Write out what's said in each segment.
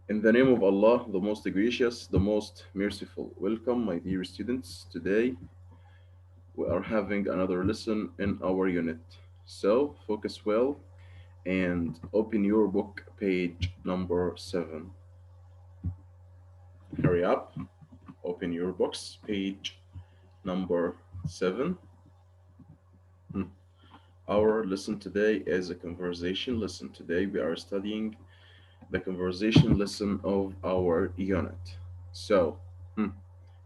In the name of Allah, the most gracious, the most merciful. Welcome, my dear students. Today we are having another lesson in our unit. So focus well and open your book, page number 7. Hurry up, open your books, page number 7. Hmm. Our lesson today is a conversation lesson. Today we are studying the conversation lesson of our unit. So, hmm,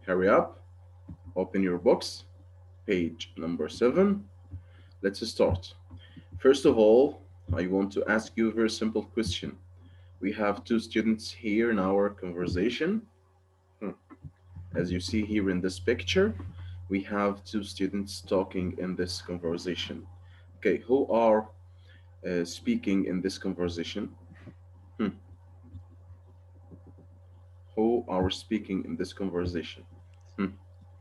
hurry up, open your books, page number 7. Let's start. First of all, I want to ask you a very simple question. We have two students here in our conversation. Hmm. As you see here in this picture, we have two students talking in this conversation. Okay, who are speaking in this conversation? Hmm. Who are speaking in this conversation? Hmm.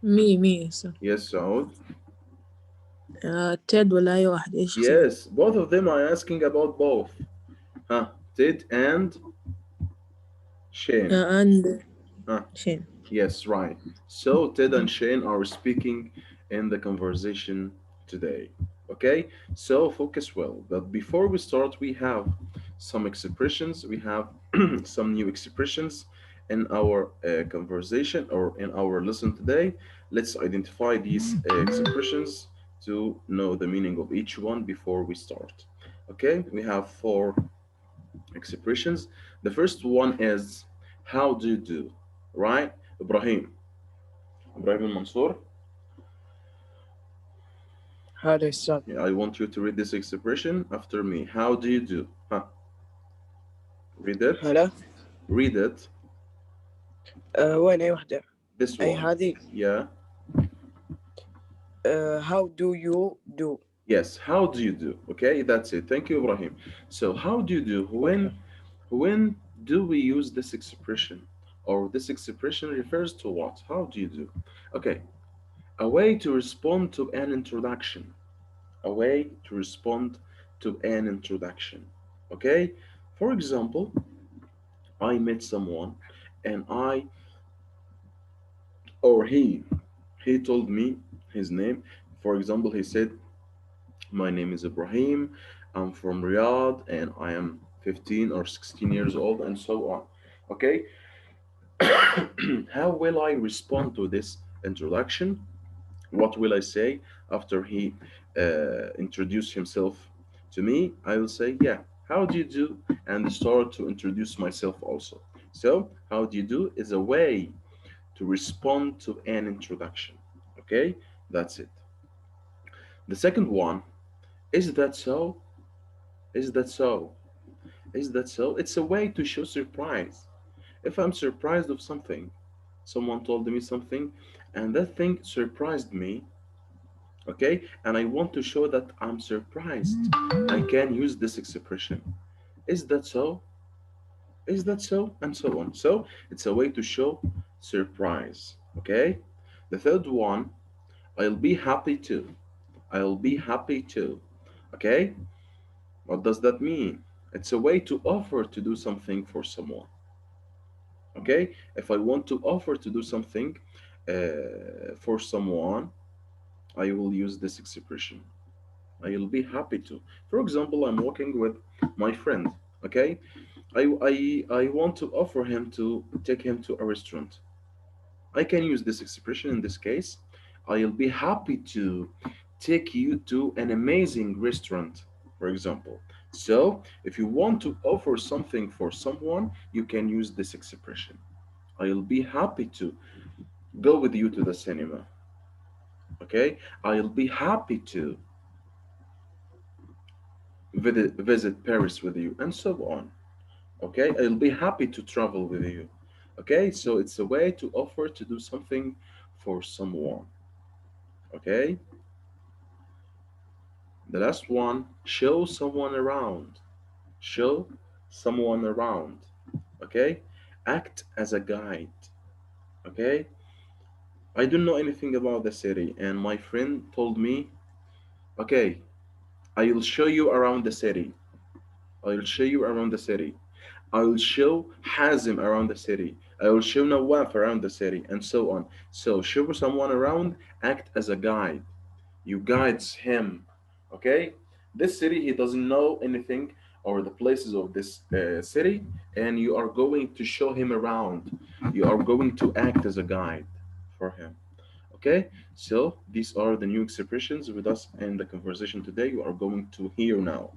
مي هسه. Yes, Saud. تيد ولا أي واحد إيش اسمه؟ Yes, both of them are asking about both. Huh? Ted and Shane. and Huh? شين. Yes, right. So Ted and Shane are speaking in the conversation today. Okay, so focus well. But before we start, we have some expressions. We have some new expressions in our conversation or in our lesson today. Let's identify these expressions to know the meaning of each one before we start. Okay, we have four expressions. The first one is how do you do, right? Ibrahim. Ibrahim al-Mansour. هذا السؤال. Yeah, I want you to read this expression after me. How do you do? Huh? Read it. هلا. Read it. وين أي واحدة؟ This أي one. هذه. Yeah. How do you do? Yes. How do you do? Okay, that's it. Thank you, Ibrahim. So, how do you do? Okay. When do we use this expression? Or this expression refers to what? How do you do? Okay. A way to respond to an introduction. A way to respond to an introduction. Okay? For example, I met someone and I or he told me his name. For example, he said, my name is Ibrahim, I'm from Riyadh and I am 15 or 16 years old, and so on. Okay. How will I respond to this introduction? What will I say after he introduced himself to me? I will say, yeah, how do you do? And start to introduce myself also. So, how do you do is a way to respond to an introduction. Okay, that's it. The second one, is that so? Is that so? Is that so? It's a way to show surprise. If I'm surprised of something, someone told me something, and that thing surprised me, okay, and I want to show that I'm surprised, I can use this expression. Is that so? Is that so? And so on. So it's a way to show surprise. Okay. The third one, I'll be happy to. I'll be happy to. Okay? What does that mean? It's a way to offer to do something for someone. Okay? If I want to offer to do something for someone, I will use this expression. I'll be happy to. For example, I'm walking with my friend. Okay? I want to offer him to take him to a restaurant. I can use this expression in this case. I'll be happy to take you to an amazing restaurant, for example. So, if you want to offer something for someone, you can use this expression. I'll be happy to go with you to the cinema. Okay? I'll be happy to visit Paris with you, and so on. Okay? I'll be happy to travel with you. Okay? So, it's a way to offer to do something for someone. Okay? The last one, show someone around. Show someone around. Okay? Act as a guide. Okay? I don't know anything about the city, and my friend told me, okay, I'll show you around the city. I'll show you around the city. I will show Hazim around the city. I will show Nawaf around the city, and so on. So show someone around, act as a guide. You guides him. Okay? This city, he doesn't know anything or the places of this city, and you are going to show him around. You are going to act as a guide for him. Okay? So these are the new expressions with us in the conversation today. You are going to hear now.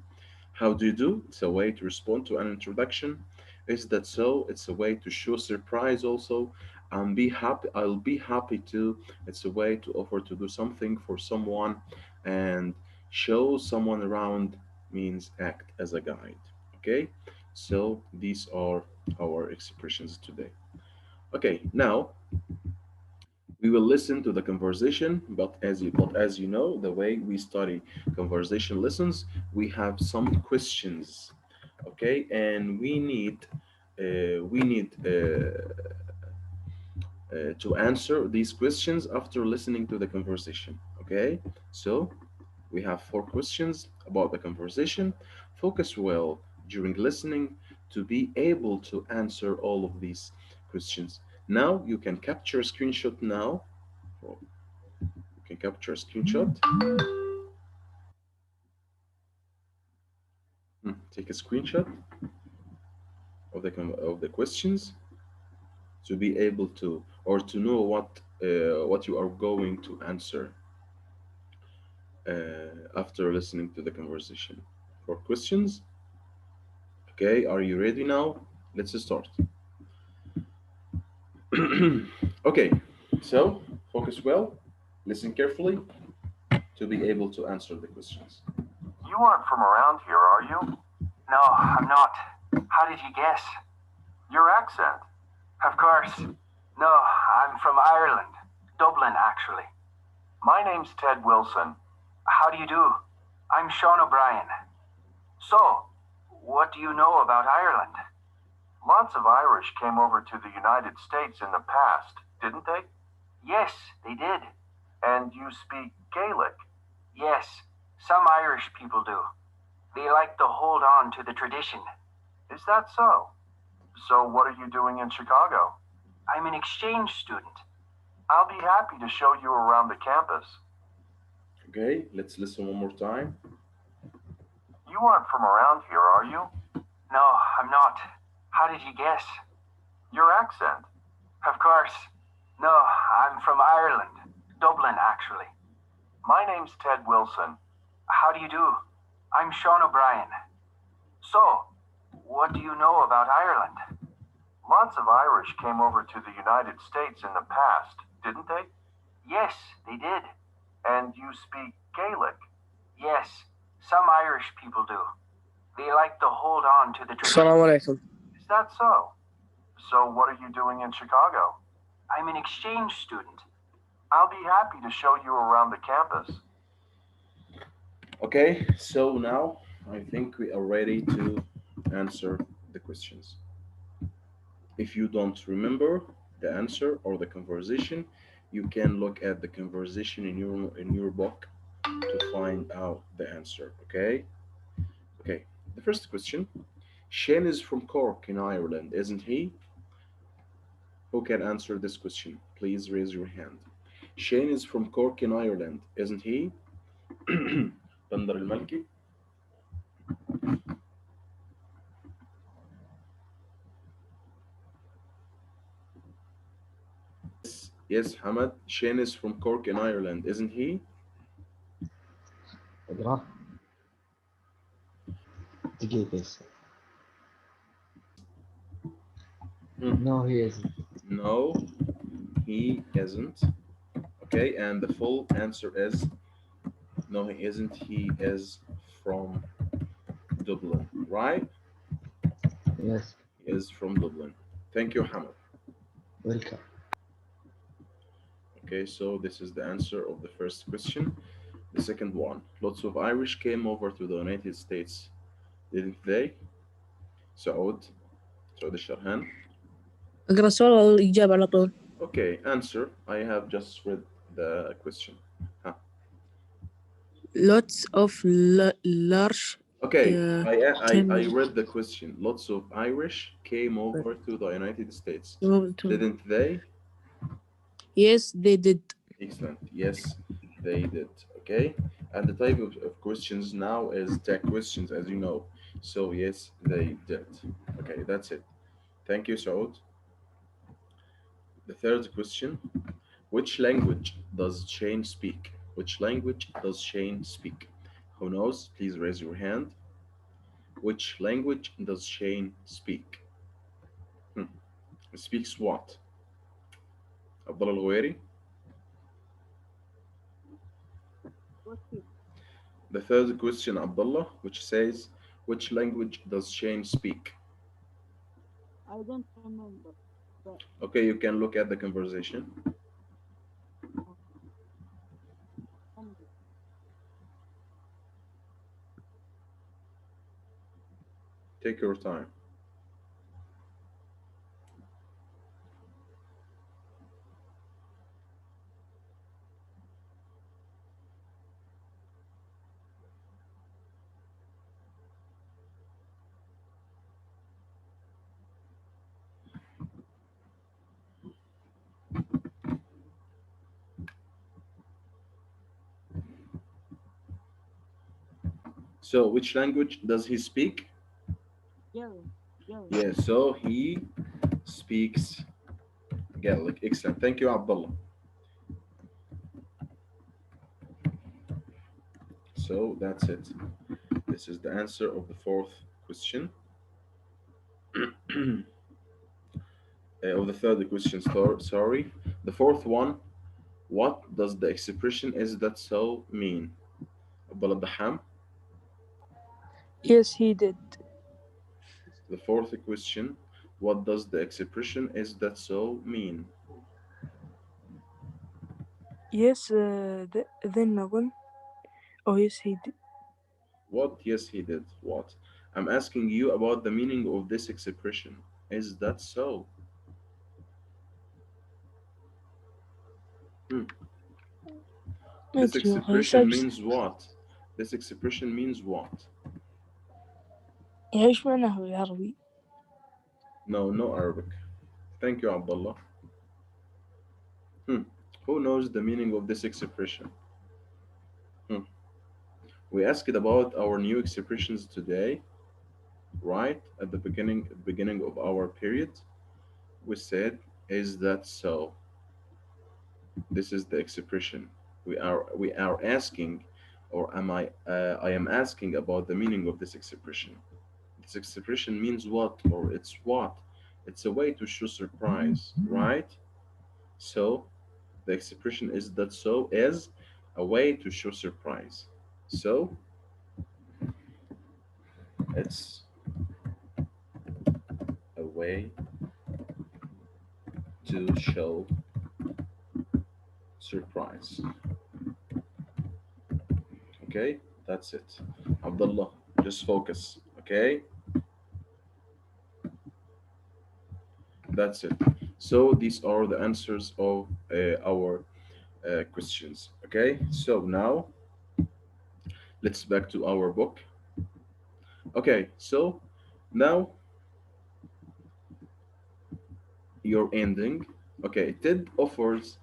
How do you do? It's a way to respond to an introduction. Is that so? It's a way to show surprise also. And be happy. I'll be happy to. It's a way to offer to do something for someone and show someone around means act as a guide. Okay? So these are our expressions today. Okay, now we will listen to the conversation, but as you know, the way we study conversation lessons, we have some questions, okay, and we need to answer these questions after listening to the conversation. Okay, so we have 4 questions about the conversation. Focus well during listening to be able to answer all of these questions. Now you can capture a screenshot now. Oh, you can capture a screenshot. Take a screenshot of the questions to be able to or to know what you are going to answer after listening to the conversation. 4 questions. Okay, are you ready now? Let's start. Okay, so focus well, listen carefully to be able to answer the questions. You aren't from around here, are you? No, I'm not. How did you guess? Your accent. Of course. No, I'm from Ireland. Dublin, actually. My name's Ted Wilson. How do you do? I'm Sean O'Brien. So, what do you know about Ireland? Lots of Irish came over to the United States in the past, didn't they? Yes, they did. And you speak Gaelic? Yes, some Irish people do. They like to hold on to the tradition. Is that so? So what are you doing in Chicago? I'm an exchange student. I'll be happy to show you around the campus. Okay, let's listen one more time. You aren't from around here, are you? No, I'm not. How did you guess? Your accent. Of course. No, I'm from Ireland. Dublin, actually. My name's Ted Wilson. How do you do? I'm Sean O'Brien. So, what do you know about Ireland? Lots of Irish came over to the United States in the past, didn't they? Yes, they did. And you speak Gaelic? Yes, some Irish people do. They like to hold on to the tradition. Assalamu alaikum. Is that so? So what are you doing in Chicago? I'm an exchange student. I'll be happy to show you around the campus. Okay, so now I think we are ready to answer the questions. If you don't remember the answer or the conversation, you can look at the conversation in your book to find out the answer. Okay? Okay. The first question. Shane is from Cork in Ireland, isn't he? Who can answer this question? Please raise your hand. Shane is from Cork in Ireland, isn't he? Bandar al-Malki. Yes, Hamad. Shane is from Cork in Ireland, isn't he? اقرأ دقيقة بس. No, he isn't. No, he isn't. Okay, and the full answer is no, he isn't. He is from Dublin, right? Yes, He is from Dublin. Thank you, Hamad. welcome. Okay, so this is the answer of the first question. The second one, lots of Irish came over to the United States, didn't they? سعود الشرهان. اقرا السؤال ولا الإجابة على طول؟ Okay, answer. I have just read the question. Lots of large Okay, Yeah, I can read the question. Lots of Irish came over to the United States, move to. didn't they? Yes, they did. Excellent. Yes, they did. Okay. And the type of questions now is tech questions, as you know. So yes, they did. Okay, that's it. Thank you, Saud. The third question: which language does Shane speak? Which language does Shane speak? Who knows? Please raise your hand. Which language does Shane speak? Hmm. Speaks what? Abdullah Al-Ghuwairi. The third question, Abdullah, which says, which language does Shane speak? I don't remember. Okay, you can look at the conversation. Take your time. So, which language does he speak? Yellow. Yeah, so he speaks Gaelic. Excellent. Thank you, Abdullah. So, that's it. This is the answer of the fourth question. Of the third question, sorry. The fourth one, what does the expression is that so mean? Abdullah Daham. Yes, he did. The fourth question, what does the expression is that so mean? Yes, then again. Oh, yes, he did. What? Yes, he did. What? I'm asking you about the meaning of this expression. Is that so? Hmm. ما This أدري والله expression سأل بس. means what? This expression means what? يعني إيش معناه بالعربي؟ No, no Arabic. Thank you, Abdullah. Hmm. Who knows the meaning of this expression? Hmm. We asked about our new expressions today, right? At the beginning of our period, we said, "Is that so?" This is the expression. We are asking, or I am asking about the meaning of this expression. This expression means what, or it's what? It's a way to show surprise, right? So the expression is that so is a way to show surprise. So it's a way to show surprise. Okay, that's it. Abdullah, just focus. Okay, that's it. So these are the answers of our questions. Okay, so now let's back to our book. Okay, so now you're ending. Okay, Ted offers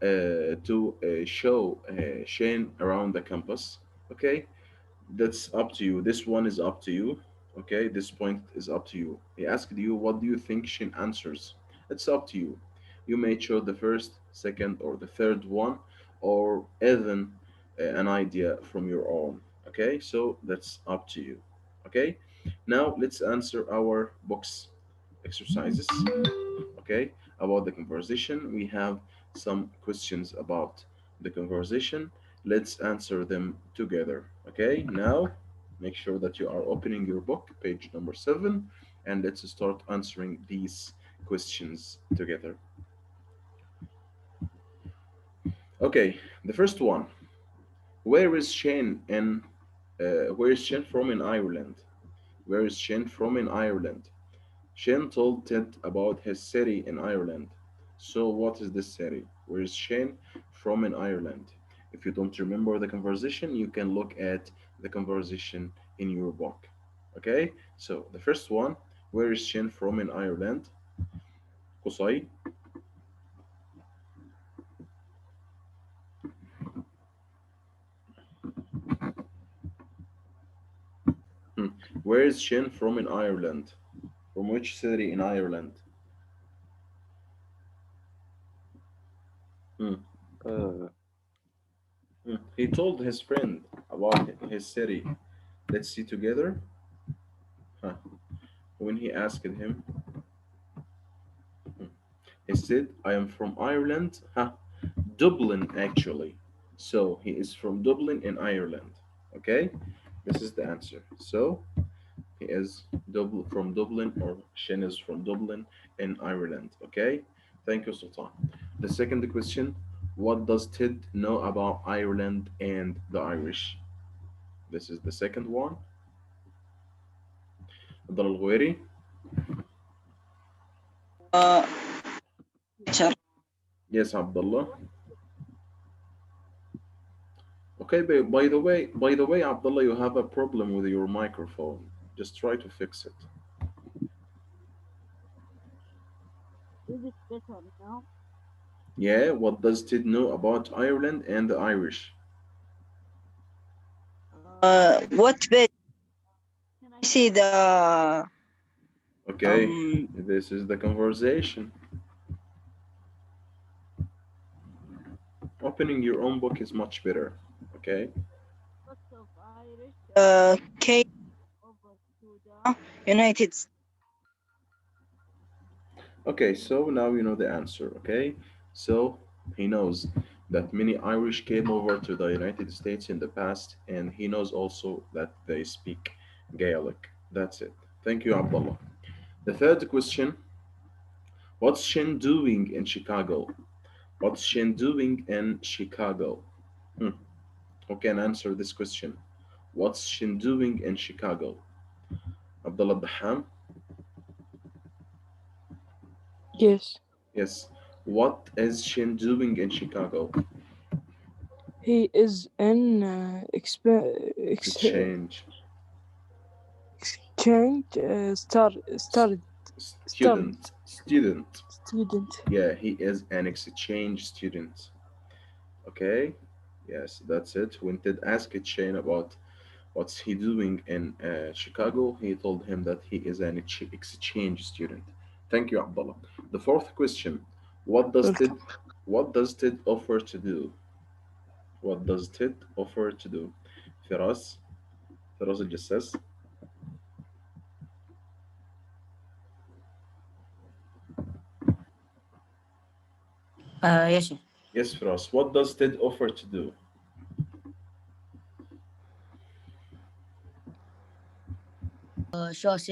to show Shane around the campus. Okay, that's up to you. This one is up to you. Okay, this point is up to you. He asked you, what do you think? Shane answers. It's up to you. You may choose the first, second, or the third one, or even an idea from your own. Okay, so that's up to you. Okay, now let's answer our box exercises. Okay, about the conversation. We have some questions about the conversation. Let's answer them together. Okay, now make sure that you are opening your book, page number 7, and let's start answering these questions together. Okay, the first one. Where is Shane in where is Shane from in Ireland? Where is Shane from in Ireland? Shane told Ted about his city in Ireland. So, what is this city? Where is Shane from in Ireland? If you don't remember the conversation, you can look at the conversation in your book. Okay, so the first one, where is Shin from in Ireland? قصي. Hmm. Where is Shin from in Ireland? From which city in Ireland? Hmm. Uh, He told his friend about his city. Let's see together. Huh. When he asked him, he said, I am from Ireland. Huh. Dublin, actually. So he is from Dublin in Ireland. Okay, this is the answer. So he is from Dublin, or Shin is from Dublin in Ireland. Okay, thank you, Sultan. The second question, what does Ted know about Ireland and the Irish? This is the second one. Abdul Al-Ghuwairi. Uh, teacher. Yes, Abdullah. Okay, by the way, Abdullah, you have a problem with your microphone. Just try to fix it. Is it better now? Yeah, what does Ted know about Ireland and the Irish? What page? Can I see the Okay, this is the conversation. Opening your own book is much better. Okay. Lots of Irish came over to the United States? Okay, so now you know the answer. Okay, so he knows that many Irish came over to the United States in the past, and he knows also that they speak Gaelic. That's it. Thank you, Abdullah. The third question, what's Shin doing in Chicago? What's Shin doing in Chicago? Hmm. Who can answer this question? What's Shin doing in Chicago? Abdullah Daham? Yes. Yes. What is Shin doing in Chicago? He is in Exchange. exchange S- student. Student. Student. Yeah, he is an exchange student. Okay. Yes, that's it. When Ted asked Shane about what's he doing in Chicago, he told him that he is an exchange student. Thank you, Abdullah. The fourth question: What does Ted? Welcome. What does Ted offer to do? What does Ted offer to do? Firas, Firas al-Jassas. Yes. Yes, Firas. What does Ted offer to do? Shows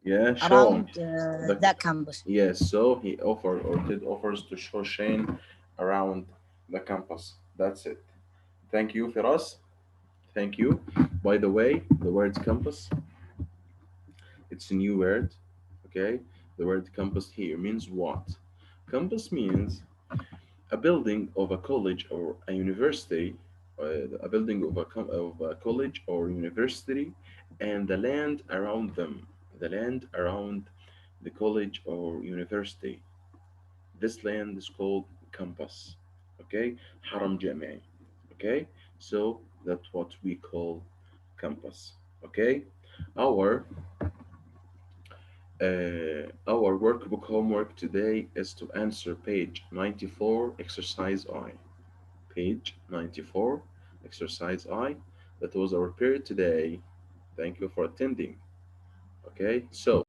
Yeah, Sean. around The the campus. Yes, so he offered, or Ted offers to show Shane around the campus. That's it. Thank you, Firas. Thank you. By the way, the word campus, it's a new word. Okay, the word campus here means what? Campus means a building of a college or a university, a building of of a college or university, and the land around them, the land around the college or university. This land is called campus. Okay, haram jami. Okay, so that's what we call campus. Okay, our our workbook homework today is to answer page 94, exercise I. Page 94, exercise I. That was our period today. Thank you for attending. Okay, so